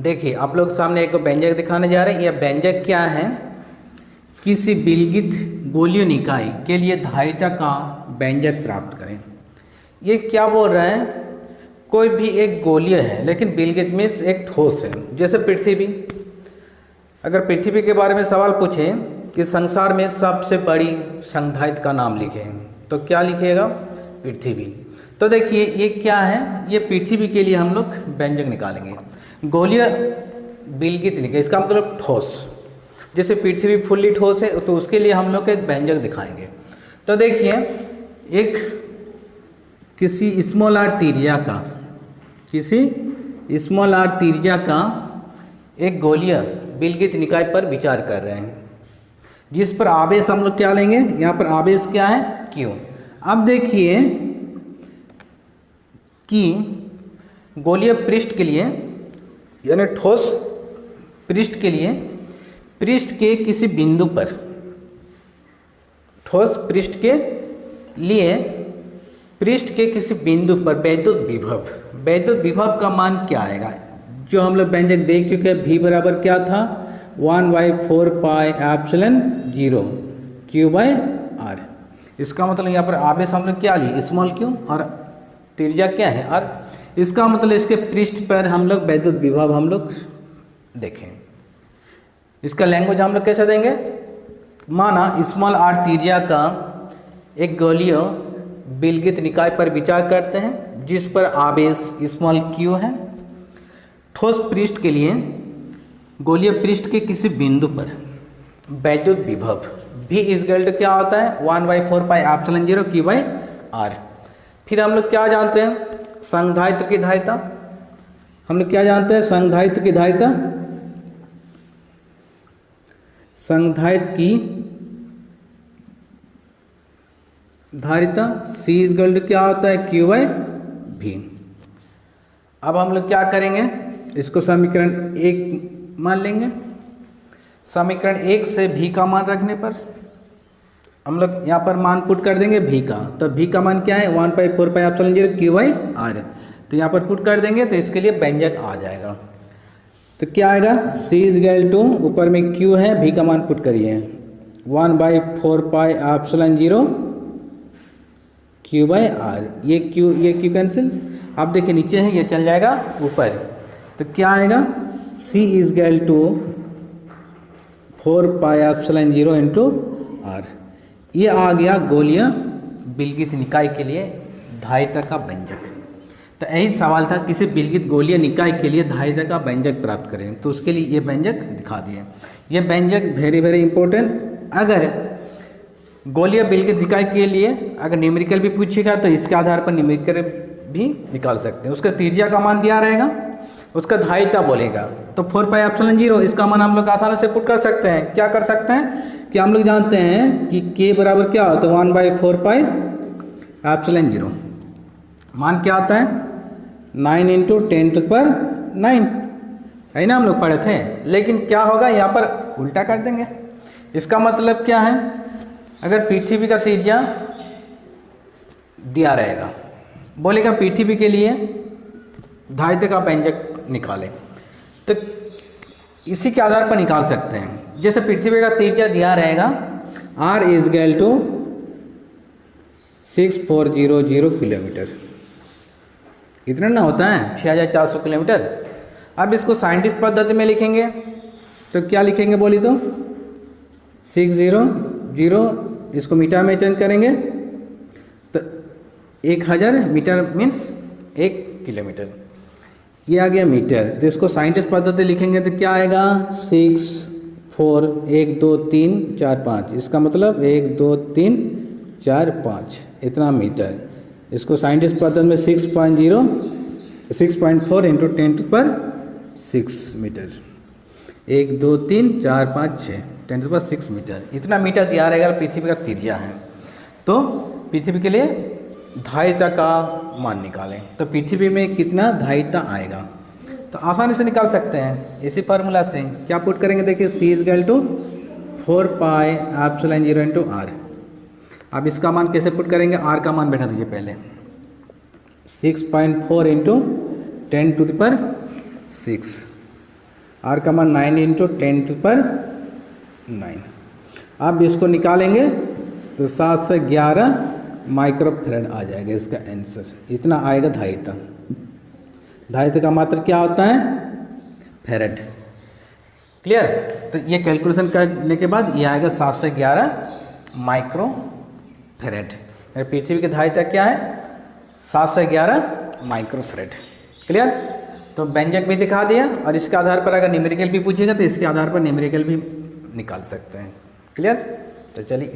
देखिए आप लोग सामने एक व्यंजक दिखाने जा रहे हैं। यह व्यंजक क्या है? किसी विलगित गोलीय निकाय के लिए धारिता का व्यंजक प्राप्त करें। ये क्या बोल रहा है? कोई भी एक गोलीय है लेकिन विलगित मीन्स एक ठोस है। जैसे पृथ्वी, अगर पृथ्वी के बारे में सवाल पूछें कि संसार में सबसे बड़ी संधारित्र का नाम लिखें तो क्या लिखिएगा? पृथ्वी। तो देखिए ये क्या है? ये पृथ्वी के लिए हम लोग व्यंजक निकालेंगे। गोलीय विलगित निकाय, इसका मतलब ठोस। जैसे पृथ्वी फुल्ली ठोस है तो उसके लिए हम लोग एक व्यंजक दिखाएंगे। तो देखिए एक किसी स्मॉल आर त्रिज्या का, किसी स्मॉल आर त्रिज्या का एक गोलीय विलगित निकाय पर विचार कर रहे हैं, जिस पर आवेश हम लोग क्या लेंगे? यहाँ पर आवेश क्या है? Q। अब देखिए कि गोलीय पृष्ठ के लिए यानी ठोस पृष्ठ के लिए पृष्ठ के किसी बिंदु पर, ठोस पृष्ठ के लिए पृष्ठ के किसी बिंदु पर वैद्युत विभव का मान क्या आएगा? जो हम लोग व्यंजक देख चुके हैं। V बराबर क्या था? 1/4 पाई एप्सिलॉन 0 Q/R। इसका मतलब यहाँ पर आवेश हम लोग क्या लिए? स्मॉल q, और त्रिज्या क्या है? R। इसका मतलब इसके पृष्ठ पर हम लोग वैद्युत विभव हम लोग देखें। इसका लैंग्वेज हम लोग कैसे देंगे? माना स्मॉल r त्रिज्या का एक गोलीय विलगित निकाय पर विचार करते हैं, जिस पर आवेश स्मॉल q है। ठोस पृष्ठ के लिए गोलीय पृष्ठ के किसी बिंदु पर वैद्युत विभव V इक्वल क्या होता है? 1/4 पाई एप्सिलॉन 0 Q/R। फिर हम लोग क्या जानते हैं? संधारित्र की धारिता। हम लोग क्या जानते हैं? संधारित्र की धारिता। संधारित्र की धारिता C इक्वल क्या होता है? Q/V। अब हम लोग क्या करेंगे? इसको समीकरण 1 मान लेंगे। समीकरण 1 से V का मान रखने पर हम लोग यहाँ पर मान पुट कर देंगे V का। तो V का मान क्या है? 1/4 पाई एप्सिलॉन 0 Q/R। तो यहाँ पर पुट कर देंगे तो इसके लिए व्यंजक आ जाएगा। तो क्या आएगा? C इक्वल टू, ऊपर में Q है, V का मान पुट करिए 1/4 पाई एप्सिलॉन 0 Q/R। ये Q कैंसिल। अब देखिए नीचे है, ये चल जाएगा ऊपर। तो क्या आएगा? C equal to 4 pi epsilon 0 into R। ये आ गया गोलीय विलगित निकाय के लिए धारिता का व्यंजक। तो यही सवाल था, किसी विलगित गोलीय निकाय के लिए धारिता का व्यंजक प्राप्त करें। तो उसके लिए ये व्यंजक दिखा दिए। ये व्यंजक वेरी इंपॉर्टेंट। अगर गोलीय विलगित निकाय के लिए अगर न्यूमेरिकल भी पूछेगा तो इसके आधार पर न्यूमेरिकल भी निकाल सकते हैं। उसका त्रिज्या का मान दिया रहेगा, उसका धारिता बोलेगा। तो 4 पाई एप्सिलॉन 0 इसका मान हम लोग आसानी से पुट कर सकते हैं। क्या कर सकते हैं कि हम लोग जानते हैं कि K बराबर क्या होता है? 1/4 पाई एप्सिलॉन 0। मान क्या होता है? 9 इंटू 10⁹ है ना, हम लोग पढ़े थे। लेकिन क्या होगा, यहाँ पर उल्टा कर देंगे। इसका मतलब क्या है? अगर पृथ्वी का त्रिज्या दिया रहेगा, बोलेगा पृथ्वी के लिए धारिता का व्यंजक निकालें, तो इसी के आधार पर निकाल सकते हैं। जैसे पृथ्वी का त्रिज्या दिया रहेगा R इक्वल टू 6400 किलोमीटर, इतना ना होता है 6400 किलोमीटर। अब इसको साइंटिस्ट पद्धति में लिखेंगे तो क्या लिखेंगे बोली तो 600, इसको मीटर में चेंज करेंगे तो 1000 मीटर मीन्स 1 किलोमीटर। ये आ गया मीटर। तो इसको साइंटिस्ट पद्धति लिखेंगे तो क्या आएगा? 6 4 1 2 3 4 5, इसका मतलब 1 2 3 4 5 इतना मीटर। इसको साइंटिस्ट पद्धति में 6.4 इंटू 10⁶ मीटर। 1 2 3 4 5 6 10⁶ मीटर, इतना मीटर दिया रहेगा। पृथ्वी का त्रिज्या है तो पृथ्वी के लिए धारिता का मान निकालें। तो पृथ्वी में कितना धारिता आएगा तो आसानी से निकाल सकते हैं इसी फार्मूला से। क्या पुट करेंगे? देखिए C equal to 4 pi epsilon 0 into R। अब इसका मान कैसे पुट करेंगे? R का मान बैठा दीजिए पहले। 6.4 इंटू 10⁶ R का मान 9 इंटू 10⁹ अब इसको निकालेंगे तो 7 से 11 माइक्रोफेरेड आ जाएगा इसका आंसर। इतना आएगा धारिता। धारिता का मात्रा क्या होता है? फेरेड। क्लियर? तो ये कैलकुलेशन करने के बाद ये आएगा 7 से 11 माइक्रोफेरेड। पृथ्वी की धारिता क्या है? 7 से 11 माइक्रोफेरेड। क्लियर? तो व्यंजक भी दिखा दिया और इसके आधार पर अगर न्यूमेरिकल भी पूछेगा तो इसके आधार पर न्यूमेरिकल भी निकाल सकते हैं। क्लियर? तो चलिए